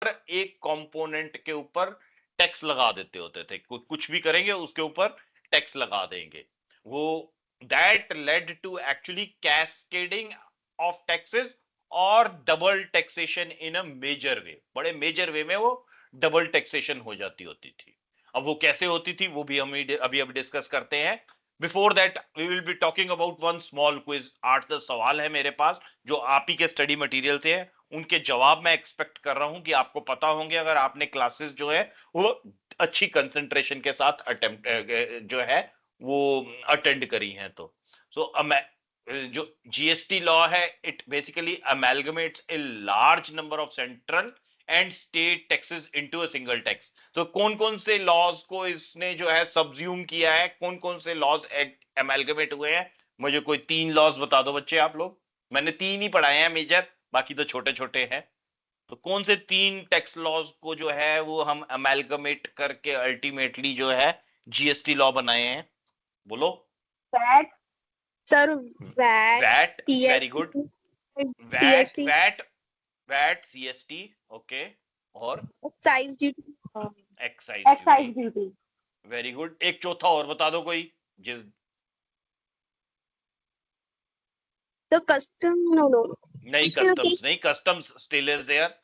एक कंपोनेंट के ऊपर टैक्स लगा देते होते थे, कुछ भी करेंगे उसके ऊपर टैक्स लगा देंगे। वो that led to actually cascading of taxes और double taxation in a major way, बड़े मेजर वे में वो डबल टैक्सेशन हो जाती होती थी। अब वो कैसे होती थी वो भी हम अभी अब डिस्कस करते हैं। Before that we will be talking about one small quiz. 8-10 सवाल है मेरे पास जो आप ही के स्टडी मटेरियल से है, उनके जवाब मैं एक्सपेक्ट कर रहा हूं कि आपको पता होंगे अगर आपने क्लासेस जो है वो अच्छी कंसंट्रेशन के साथ अटेम्प्ट जो है वो अटेंड करी हैं। तो सो जो जीएसटी लॉ है it basically amalgamates a large number of central and state taxes into a single tax. तो कौन कौन से लॉज को इसने जो है सब्ज्यूम किया है, कौन कौन से लॉज अमेलगमेट हुए हैं? मुझे कोई 3 लॉज बता दो बच्चे आप लोग। मैंने 3 ही पढ़ाए हैं मेजर, बाकी तो छोटे छोटे हैं। तो कौन से 3 टैक्स लॉज को जो है वो हम अमेलगमेट करके अल्टीमेटली जो है जीएसटी लॉ बनाए हैं? बोलो। VAT sir, VAT, VAT, very good. CST, VAT CST, VAT VAT CST, okay. और excise duty, excise duty, excise duty. Very good. एक चौथा और बता दो कोई। जिस तो कस्टम, नो नो, नहीं, कस्टम्स नहीं, customs still is there,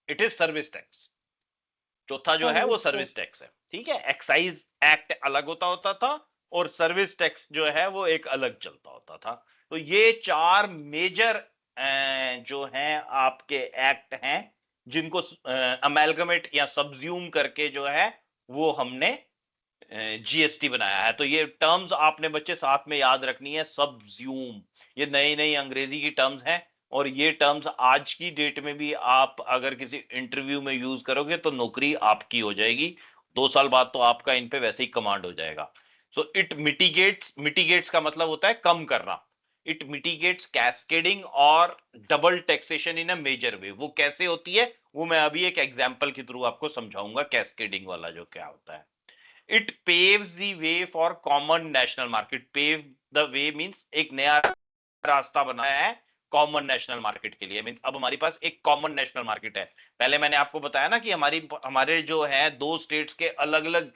it is service tax. चौथा जो है वो सर्विस टैक्स है, ठीक है। एक्साइज एक्ट अलग होता होता था और सर्विस टैक्स जो है वो एक अलग चलता होता था। तो ये 4 मेजर जो हैं आपके एक्ट हैं जिनको अमेलगमेट या सब्ज्यूम करके जो है वो हमने जीएसटी बनाया है। तो ये टर्म्स आपने बच्चे साथ में याद रखनी है, सब्ज्यूम। ये नई नई अंग्रेजी की टर्म्स हैं और ये टर्म्स आज की डेट में भी आप अगर किसी इंटरव्यू में यूज करोगे तो नौकरी आपकी हो जाएगी। 2 साल बाद तो आपका इन पे वैसे ही कमांड हो जाएगा। सो इट मिटिगेट्स, मिटिगेट्स का मतलब होता है कम करना। इट मिटिगेट्स कैस्केडिंग और double taxation in a major way. वो कैसे होती है वो मैं अभी एक एग्जांपल के थ्रू आपको समझाऊंगा, कैस्केडिंग वाला जो क्या होता है। It paves the way for common national market. Pave the way means एक नया रास्ता बनाया है कॉमन नेशनल मार्केट के लिए। मींस अब हमारे पास एक कॉमन नेशनल मार्केट है। पहले मैंने आपको बताया ना कि हमारे जो है 2 स्टेट्स के अलग अलग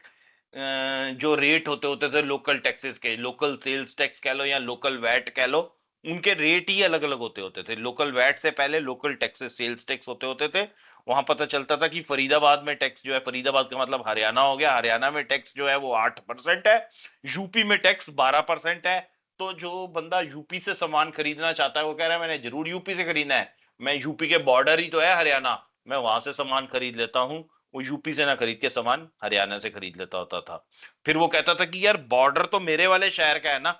जो रेट होते होते थे लोकल टैक्सेस के, लोकल सेल्स टैक्स कह लो या लोकल वैट कह लो, उनके रेट ही अलग अलग होते होते थे। लोकल वैट से पहले लोकल टैक्सेस सेल्स टैक्स होते होते थे। वहां पता चलता था कि फरीदाबाद में टैक्स जो है, फरीदाबाद का मतलब हरियाणा हो गया, हरियाणा में टैक्स जो है वो 8% है, यूपी में टैक्स 12% है। तो जो बंदा यूपी से सामान खरीदना चाहता है वो कह रहा है मैंने जरूर यूपी से खरीदना है, मैं यूपी के बॉर्डर ही तो है हरियाणा, मैं वहां से सामान खरीद लेता हूँ। वो यूपी से ना खरीद के सामान हरियाणा से खरीद लेता होता था। फिर वो कहता था कि यार बॉर्डर तो मेरे वाले शहर का है ना,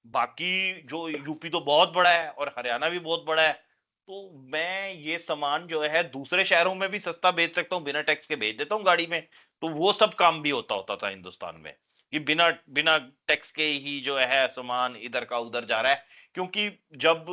बाकी जो यूपी तो बहुत बड़ा है और हरियाणा भी बहुत बड़ा है, तो मैं ये सामान जो है दूसरे शहरों में भी सस्ता बेच सकता हूँ, बिना टैक्स के भेज देता हूँ गाड़ी में। तो वो सब काम भी होता होता था हिंदुस्तान में कि बिना बिना टैक्स के ही जो है सामान इधर का उधर जा रहा है। क्योंकि जब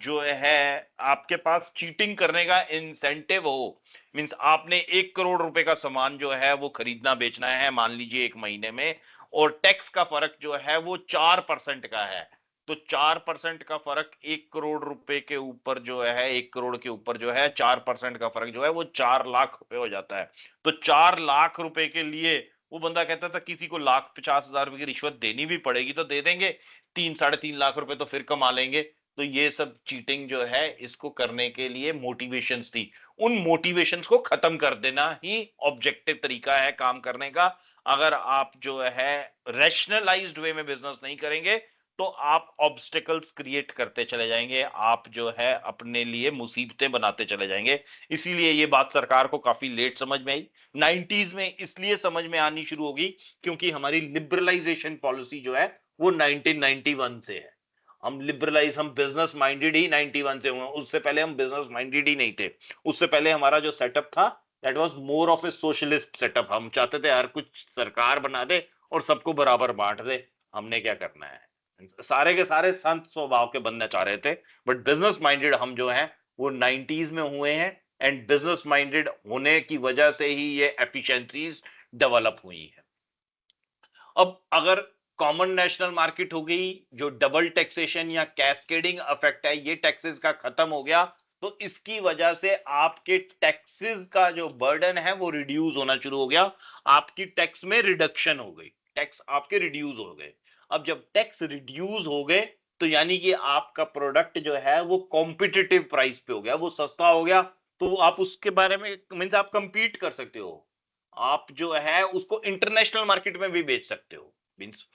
जो है आपके पास चीटिंग करने का इंसेंटिव हो, मींस आपने 1 करोड़ रुपए का सामान जो है वो खरीदना बेचना है मान लीजिए एक महीने में, और टैक्स का फर्क जो है वो 4% का है, तो 4% का फर्क 1 करोड़ रुपए के ऊपर जो है, 1 करोड़ के ऊपर जो है 4% का फर्क जो है वो 4 लाख रुपए हो जाता है। तो 4 लाख रुपए के लिए वो बंदा कहता था किसी को 1,50,000 रुपए की रिश्वत देनी भी पड़ेगी तो दे देंगे, 3-3.5 लाख रुपए तो फिर कमा लेंगे। तो ये सब चीटिंग जो है इसको करने के लिए मोटिवेशंस थी। उन मोटिवेशंस को खत्म कर देना ही ऑब्जेक्टिव तरीका है काम करने का। अगर आप जो है रैशनलाइज्ड वे में बिजनेस नहीं करेंगे तो आप ऑब्स्टिकल्स क्रिएट करते चले जाएंगे, आप जो है अपने लिए मुसीबतें बनाते चले जाएंगे। इसीलिए ये बात सरकार को काफी लेट समझ में आई। 90s में इसलिए समझ में आनी शुरू होगी क्योंकि हमारी लिबरलाइजेशन पॉलिसी जो है वो 1991 से है। हम बिजनेस माइंडेड ही 91 से हुए, उससे पहले हम बिजनेस माइंडेड ही नहीं थे। उससे पहले हमारा जो सेटअप था that was more of A socialist setup. हम चाहते थे हर कुछ सरकार बना दे और सबको बराबर बांट दे, हमने क्या करना है। सारे के सारे संत स्वभाव के बनना चाह रहे थे, बट बिजनेस माइंडेड हम जो हैं वो 90s में हुए हैं। एंड बिजनेस माइंडेड होने की वजह से ही ये एफिशिएंसीज डेवलप हुई है। अब अगर कॉमन नेशनल मार्केट हो गई, जो डबल टैक्सेशन या कैस्केडिंग इफेक्ट है ये टैक्सेस का खत्म हो गया, तो इसकी वजह से आपके टैक्सेस का जो बर्डन है वो रिड्यूस होना शुरू हो गया, आपकी टैक्स में रिडक्शन हो गई, टैक्स आपके रिड्यूस हो गए। अब जब टैक्स रिड्यूस हो गए तो यानी कि आपका प्रोडक्ट जो है वो कॉम्पिटिटिव प्राइस पे हो गया, वो सस्ता हो गया, तो आप उसके बारे में मीन्स आप कंपीट कर सकते हो, आप जो है उसको इंटरनेशनल मार्केट में भी बेच सकते हो। मीन्स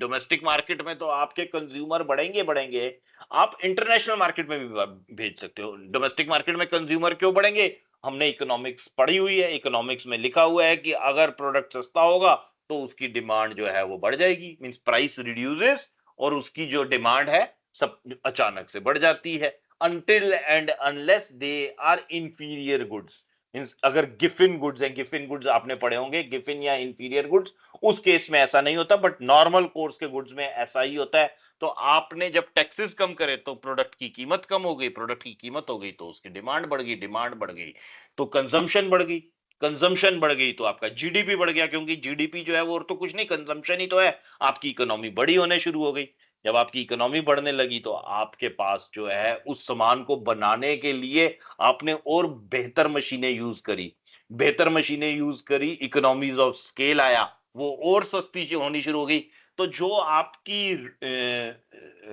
डोमेस्टिक मार्केट में तो आपके कंज्यूमर बढ़ेंगे बढ़ेंगे, आप इंटरनेशनल मार्केट में भी भेज सकते हो। डोमेस्टिक मार्केट में कंज्यूमर क्यों बढ़ेंगे, हमने इकोनॉमिक्स पढ़ी हुई है, इकोनॉमिक्स में लिखा हुआ है कि अगर प्रोडक्ट सस्ता होगा तो उसकी डिमांड जो है वो बढ़ जाएगी, मीन्स प्राइस रिड्यूसेस और उसकी जो डिमांड है सब अचानक से बढ़ जाती है। Until and unless they are inferior goods, means अगर गिफिन गुड्स हैं, गिफिन गुड्स आपने पढ़े होंगे, गिफिन या इंफीरियर गुड्स, उस केस में ऐसा नहीं होता, बट नॉर्मल कोर्स के गुड्स में ऐसा ही होता है। तो आपने जब टैक्सेस कम करे तो प्रोडक्ट की कीमत कम हो गई, प्रोडक्ट की कीमत हो गई तो उसकी डिमांड बढ़ गई, डिमांड बढ़ गई तो कंजम्पशन बढ़ गई, कंजम्पशन बढ़ गई तो आपका जीडीपी बढ़ गया, क्योंकि जीडीपी जो है वो और तो कुछ नहीं, कंजम्पशन ही तो है, आपकी इकोनॉमी बड़ी होने शुरू हो गई। जब आपकी इकोनॉमी बढ़ने लगी तो आपके पास जो है उस सामान को बनाने के लिए आपने और बेहतर मशीनें यूज करी, बेहतर मशीनें यूज करी, इकोनॉमीज ऑफ स्केल आया, वो और सस्ती होनी शुरू हो गई। तो जो आपकी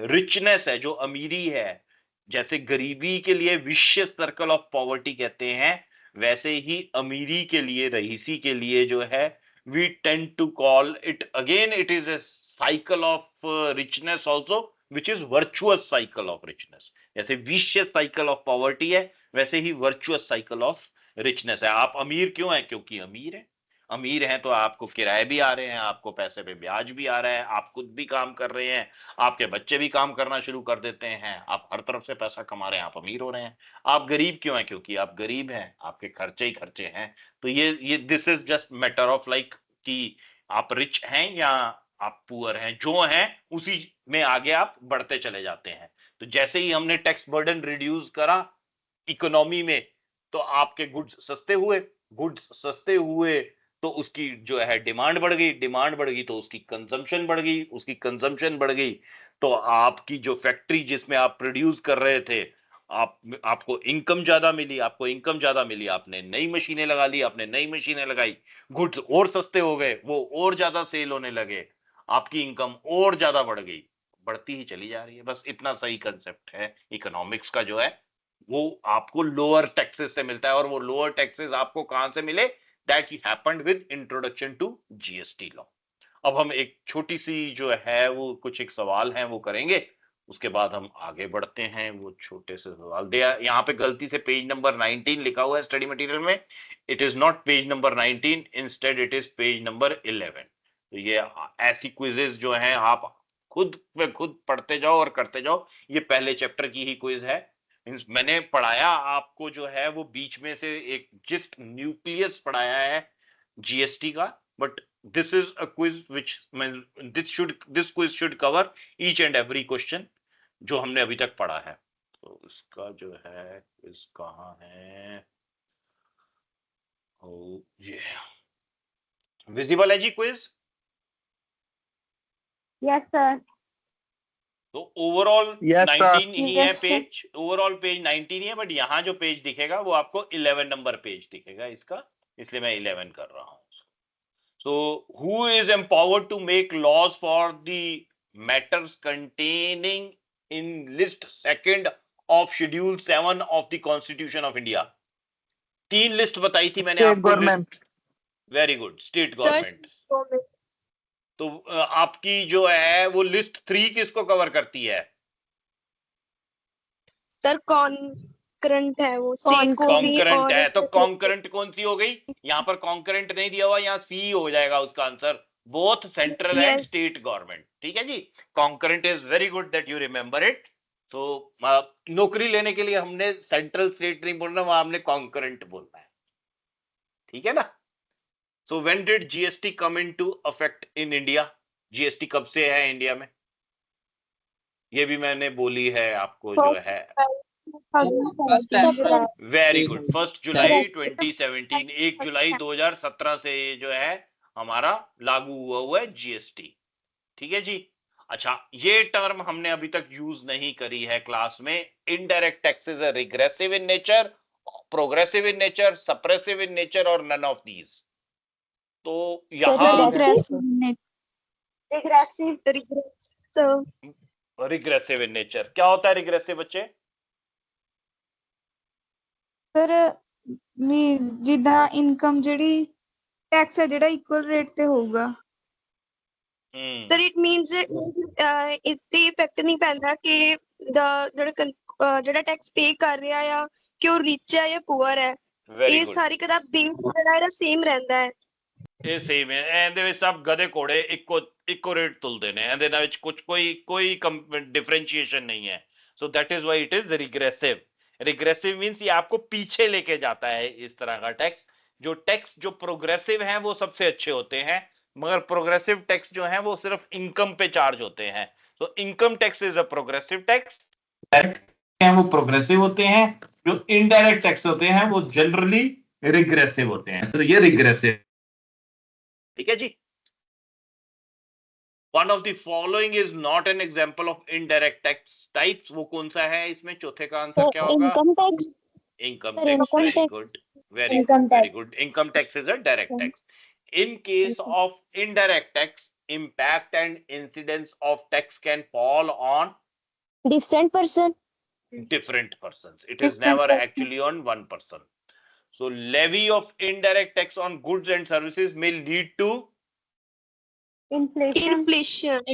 रिचनेस है, जो अमीरी है, जैसे गरीबी के लिए विशियस सर्कल ऑफ पॉवर्टी कहते हैं, वैसे ही अमीरी के लिए, रईसी के लिए जो है we tend to call it again, it is a cycle of richness also, which is virtuous cycle of richness। जैसे vicious cycle of poverty है, वैसे ही virtuous cycle of richness है। आप अमीर क्यों हैं, क्योंकि अमीर है, अमीर हैं तो आपको किराए भी आ रहे हैं, आपको पैसे पे ब्याज भी आ रहा है, आप खुद भी काम कर रहे हैं, आपके बच्चे भी काम करना शुरू कर देते हैं, आप हर तरफ से पैसा कमा रहे हैं, आप अमीर हो रहे हैं। आप गरीब क्यों हैं, क्योंकि आप गरीब हैं, आपके खर्चे ही खर्चे हैं। तो ये this is just matter of like कि आप रिच हैं या आप पुअर हैं, जो हैं उसी में आगे आप बढ़ते चले जाते हैं। तो जैसे ही हमने टैक्स बर्डन रिड्यूस करा इकोनॉमी में, तो आपके गुड्स सस्ते हुए, गुड्स सस्ते हुए तो उसकी जो है डिमांड बढ़ गई, डिमांड बढ़ गई तो उसकी कंजम्पशन बढ़ गई, उसकी कंजम्पशन बढ़ गई तो आपकी जो फैक्ट्री जिसमें आप प्रोड्यूस कर रहे थे, आपको इनकम ज्यादा मिली, आपको इनकम ज्यादा मिली, आपने नई मशीनें लगा ली, आपने नई मशीनें लगाई, गुड्स और सस्ते हो गए, वो और ज्यादा सेल होने लगे, आपकी इनकम और ज्यादा बढ़ गई, बढ़ती ही चली जा रही है। बस इतना सही कंसेप्ट है इकोनॉमिक्स का जो है, वो आपको लोअर टैक्सेस से मिलता है, और वो लोअर टैक्सेस आपको कहां से मिले, that happened with introduction to GST law. अब हम एक छोटी सी जो है वो कुछ एक सवाल है वो करेंगे, उसके बाद हम आगे बढ़ते हैं। वो छोटे से सवाल दे, यहाँ पे गलती से पेज नंबर 19 लिखा हुआ है स्टडी मटेरियल में, it is not page number 19, instead it is page number 11। तो ये ऐसी क्विजेज जो हैं आप खुद पे खुद पढ़ते जाओ और करते जाओ, ये पहले चैप्टर की ही क्विज है। मैंने पढ़ाया आपको जो है वो बीच में से एक जिस्ट न्यूक्लियस पढ़ाया है जीएसटी का, but this is a quiz which this quiz should cover each and every question जो हमने अभी तक पढ़ा है। तो इसका जो है क्विज कहाँ है, ओ ये विजिबल है जी क्विज। Yes sir. तो ओवरऑल Yes, sir. 19 ही है Yes, sir. Page, overall page 19 ही है, बट यहाँ जो पेज दिखेगा वो आपको 11 नंबर पेज दिखेगा इसका, इसलिए मैं 11 कर रहा हूँ। So, who is empowered to make laws for the matters containing in list second of schedule 7 of the Constitution of India? 3 list बताई थी मैंने State आपको। government. Very good, state Sir, government. तो आपकी जो है वो लिस्ट 3 किसको कवर करती है? सर कॉन्करेंट है वो, स्टेट को भी कॉन्करेंट और है, तो कॉन्करेंट कौन सी हो गई? यहाँ पर कॉन्करेंट नहीं दिया हुआ, यहाँ सी हो जाएगा उसका answer, both central and Yes. State government. ठीक है जी, concurrent is very good that you remember it. तो नौकरी लेने के लिए हमने सेंट्रल स्टेट नहीं बोलना, वहां हमने कॉन्करेंट बोलना है, ठीक है ना। So when did GST come into affect in India? GST कब से है इंडिया में, ये भी मैंने बोली है आपको जो है। वेरी गुड, 1 जुलाई 2017, 1 जुलाई 2017 से ये जो है हमारा लागू हुआ है जीएसटी। ठीक है जी। अच्छा, ये टर्म हमने अभी तक यूज नहीं करी है क्लास में। Indirect taxes are regressive in nature, progressive in nature, suppressive in nature और नन ऑफ दीज। तो यहाँ रिग्रेसिव इन नेचर क्या होता है? रिग्रेसिव बच्चे सर जिदा इनकम ਜਿਹੜੀ टैक्स है ਜਿਹੜਾ इक्वल रेट ਤੇ ਹੋਊਗਾ। सर इट मीन्स इतने इफेक्ट नहीं पैंदा कि ਜਿਹੜਾ ਟੈਕਸ ਪੇ ਕਰ ਰਿਹਾ ਆ ਕਿ ਉਹ ਰਿਚ ਹੈ ਜਾਂ ਪੂਅਰ ਹੈ। ਇਹ ਸਾਰੀ ਕਦਾ ਬੇਸ ਜਿਹੜਾ ਇਹਦਾ ਸੇਮ ਰਹਿੰਦਾ ਹੈ। ਇਹ ਸੇਮ ਹੈ। ਇਹਦੇ ਵਿੱਚ ਸਭ ਗਧੇ ਘੋੜੇ ਇੱਕੋ ਰੇਟ ਤੁਲਦੇ ਨੇ। ਇਹਦੇ ਨਾਲ ਵਿੱਚ ਕੋਈ डिफरेंशिएशन नहीं है। सो that is why it is regressive. Regressive means ये आपको पीछे लेके जाता है इस तरह का टैक्स। जो प्रोग्रेसिव है वो सबसे अच्छे होते हैं, मगर प्रोग्रेसिव टैक्स जो है वो सिर्फ इनकम पे चार्ज होते हैं। तो income tax is a progressive tax. हैं वो प्रोग्रेसिव होते हैं, जो इनडायरेक्ट टैक्स होते हैं वो जनरली रिग्रेसिव होते हैं। तो ये रिग्रेसिव, ठीक है जी। One of the following is not an example of indirect tax types. वो कौन सा है इसमें? चौथे का आंसर क्या होगा? Income tax. Income tax. Very good, very good. Income tax is a direct tax. In case of indirect tax, impact and incidence of tax can fall on different persons. It is never actually on one person. So levy of indirect tax on goods and services may lead to inflation.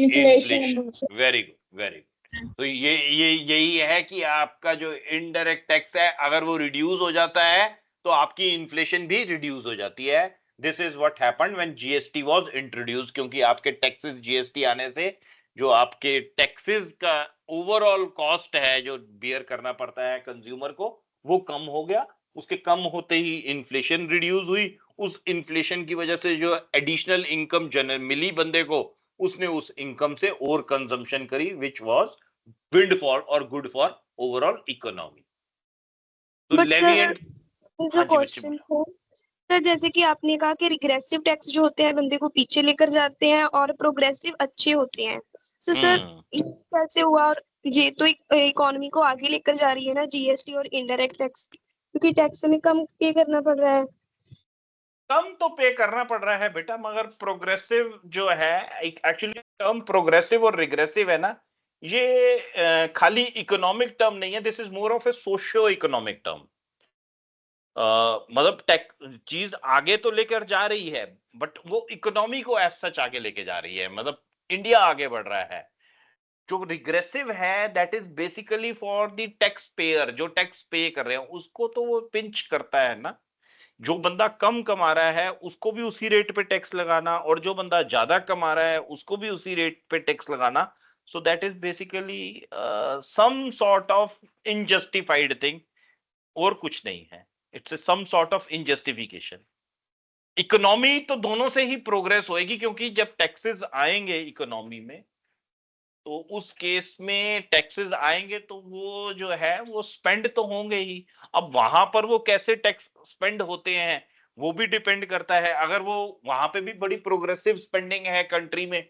Very good, very good. तो यही है कि आपका जो indirect tax है अगर वो reduce हो जाता है तो आपकी इन्फ्लेशन भी रिड्यूस हो जाती है। This is what happened when GST was introduce, क्योंकि आपके टैक्सेस जीएसटी आने से जो आपके टैक्सेस का ओवरऑल कॉस्ट है जो बियर करना पड़ता है कंज्यूमर को, वो कम हो गया। उसके कम होते ही इन्फ्लेशन रिड्यूस हुई। उस इन्फ्लेशन की वजह से जो एडिशनल इनकम मिली बंदे को, उसने उस इनकम से और कंजम्पशन करी, विच वाज गुड फॉर और गुड फॉर ओवरऑल इकोनॉमी। तो लेवी एंड क्वेश्चन सर, जैसे कि आपने कहा कि रिग्रेसिव टैक्स जो होते हैं बंदे को पीछे लेकर जाते हैं और प्रोग्रेसिव अच्छे होते हैं। तो सर कैसे हुआ? और ये तो इकोनॉमी को आगे लेकर जा रही है ना जीएसटी और इनडायरेक्ट टैक्स, क्योंकि टैक्स हमें कम पे करना पड़ रहा है। कम तो पे करना पड़ रहा है बेटा, मगर प्रोग्रेसिव जो है, एक्चुअली टर्म प्रोग्रेसिव और रिग्रेसिव है ना, ये खाली इकोनॉमिक टर्म नहीं है। This is more of A socio economic term. मतलब टेक चीज आगे तो लेकर जा रही है, बट वो इकोनॉमी को एज सच आगे लेके जा रही है। मतलब इंडिया आगे बढ़ रहा है। जो रिग्रेसिव है that is basically for the tax payer. जो टैक्स पे कर रहे हैं उसको तो वो पिंच करता है ना। जो बंदा कम कमा रहा है उसको भी उसी रेट पे टैक्स लगाना, और जो बंदा ज्यादा कमा रहा है उसको भी उसी रेट पे टैक्स लगाना। So that is basically some sort of injustified thing, और कुछ नहीं है। It's some sort of injustification. Economy तो दोनों से ही प्रोग्रेस होएगी, क्योंकि जब टैक्सेस आएंगे इकोनॉमी में तो उस केस में टैक्सेस आएंगे तो वो जो है वो स्पेंड तो होंगे ही। अब वहां पर वो कैसे टैक्स स्पेंड होते हैं वो भी डिपेंड करता है। अगर वो वहां पे भी बड़ी प्रोग्रेसिव स्पेंडिंग है कंट्री में,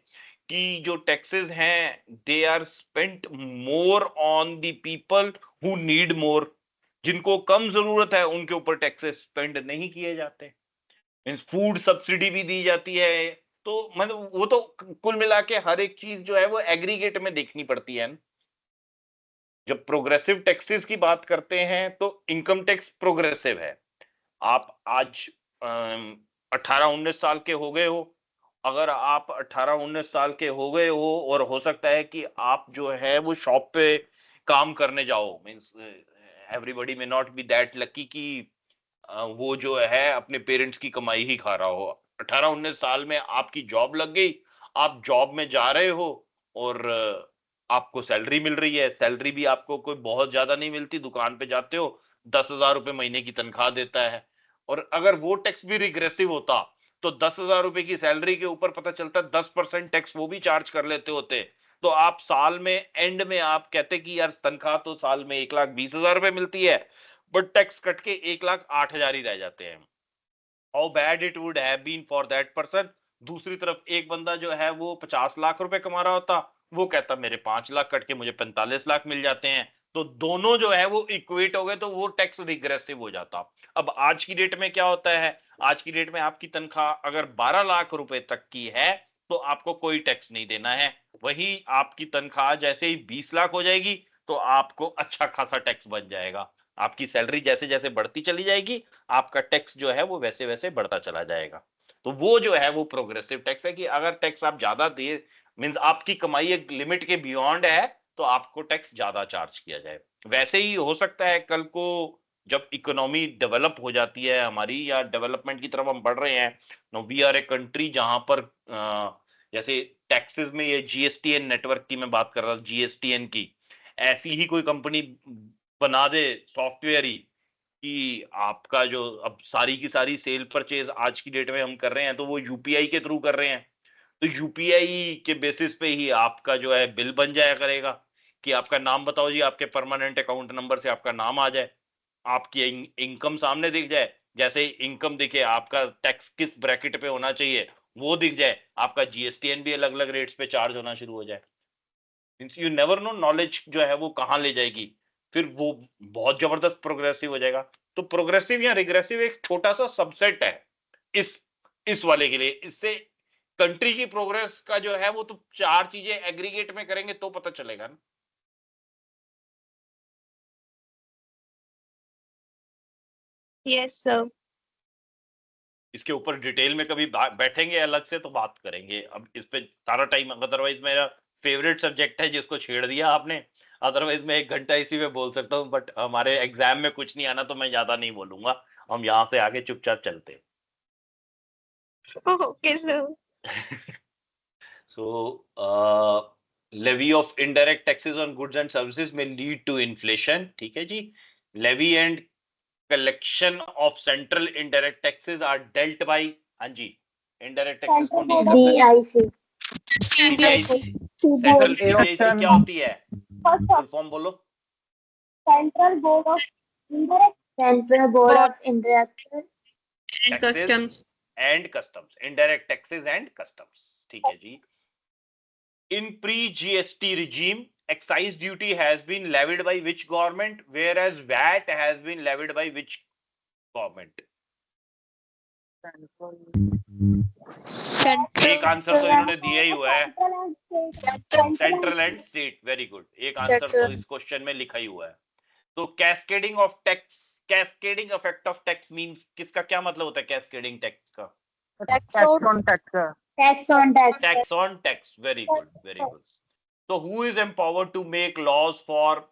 कि जो टैक्सेस हैं they are spent more on the people who need more, जिनको कम जरूरत है उनके ऊपर टैक्सेस स्पेंड नहीं किए जाते। मींस फूड सब्सिडी भी दी जाती है। तो मतलब वो तो कुल मिला के हर एक चीज जो है वो एग्रीगेट में देखनी पड़ती है। जब प्रोग्रेसिव टैक्सेस की बात करते हैं तो इनकम टैक्स प्रोग्रेसिव है। आप आज 18-19 साल के हो गए हो। अगर आप 18-19 साल के हो गए हो और हो सकता है कि आप जो है वो शॉप पे काम करने जाओ, means everybody may not be that lucky कि वो जो है अपने पेरेंट्स की कमाई ही खा रहा हो। 18-19 साल में आपकी जॉब लग गई, आप जॉब में जा रहे हो और आपको सैलरी मिल रही है। सैलरी भी आपको कोई बहुत ज्यादा नहीं मिलती। दुकान पे जाते हो 10,000 रुपए महीने की तनख्वाह देता है। और अगर वो टैक्स भी रिग्रेसिव होता तो 10,000 रुपए की सैलरी के ऊपर पता चलता 10% टैक्स वो भी चार्ज कर लेते होते। तो आप साल में एंड में आप कहते कि यार तनख्वाह तो साल में 1,20,000 रुपए मिलती है, बट टैक्स कट के 1,08,000 ही रह जाते हैं। How bad it would have been for that person. दूसरी तरफ एक बंदा जो है वो 50 लाख रुपए कमा रहा होता, वो कहता मेरे 5 लाख कट के मुझे 45 लाख मिल जाते हैं, तो दोनों जो है वो इक्वेट हो गए, तो वो टैक्स रिग्रेसिव हो जाता। अब आज की डेट में क्या होता है, आज की डेट में आपकी तनख्वाह अगर 12 लाख रुपए तक की है तो आपको कोई टैक्स नहीं देना है। वही आपकी तनख्वाह जैसे ही 20 लाख हो जाएगी तो आपको अच्छा खासा टैक्स बन जाएगा। आपकी सैलरी जैसे जैसे बढ़ती चली जाएगी, आपका टैक्स जो है वो वैसे वैसे बढ़ता चला जाएगा। तो वो जो है वो प्रोग्रेसिव टैक्स है कि अगर टैक्स आप ज्यादा दे, मींस आपकी कमाई एक लिमिट के बियॉन्ड है तो आपको टैक्स ज्यादा चार्ज किया जाए। वैसे ही हो सकता है कल को जब इकोनॉमी डेवलप हो जाती है हमारी, या डेवलपमेंट की तरफ हम बढ़ रहे हैं, no we are a country जहां पर जैसे टैक्सेस में ये जीएसटीएन नेटवर्क की मैं बात कर रहा हूँ, जीएसटीएन की, ऐसी ही कोई कंपनी बना दे सॉफ्टवेयर ही कि आपका जो अब सारी की सारी सेल परचेज आज की डेट में हम कर रहे हैं तो वो यूपीआई के थ्रू कर रहे हैं, तो यूपीआई के बेसिस पे ही आपका जो है बिल बन जाया करेगा कि आपका नाम बताओ जी, आपके परमानेंट अकाउंट नंबर से आपका नाम आ जाए, आपकी इनकम सामने दिख जाए, जैसे ही इनकम दिखे आपका टैक्स किस ब्रैकेट पे होना चाहिए वो दिख जाए, आपका जीएसटीएन भी अलग अलग रेट्स पे चार्ज होना शुरू हो जाए। यू नेवर नो नॉलेज जो है वो कहां ले जाएगी, फिर वो बहुत जबरदस्त प्रोग्रेसिव हो जाएगा। तो प्रोग्रेसिव या रिग्रेसिव एक छोटा सा सबसेट है इस वाले के लिए। इससे कंट्री की प्रोग्रेस का जो है वो तो 4 चीजें एग्रीगेट में करेंगे तो पता चलेगा ना। Yes sir. इसके ऊपर डिटेल में कभी बैठेंगे अलग से तो बात करेंगे, अब इस पे सारा टाइम, अदरवाइज मेरा फेवरेट सब्जेक्ट है जिसको छेड़ दिया आपने, अदरवाइज मैं 1 घंटा इसी में बोल सकता हूँ, बट हमारे एग्जाम में कुछ नहीं आना तो मैं ज्यादा नहीं बोलूंगा, हम यहाँ से आगे चुपचाप चलते हैं। Okay sir. So, levy of indirect taxes on goods and services may lead to inflation. ठीक है जी। Levy and collection of central indirect taxes are dealt by, हाँ जी, indirect taxes कौन deal करता है? CBIC। Central CBIC क्या होती है? Full form बोलो। Central Board of Indirect Taxes and customs, indirect taxes and customs, ठीक है जी। In pre-GST regime, excise duty has been levied by which government, whereas VAT has been levied by which government? एक answer तो इन्होंने दिया ही हुआ है, central and state. Very good, एक answer तो इस क्वेश्चन में लिखा ही हुआ है। तो cascading of tax, cascading effect of tax means, किसका क्या मतलब होता है कैस्केडिंग टैक्स का? Tax on tax. Tax on tax, very good, very good. So who is empowered to make laws for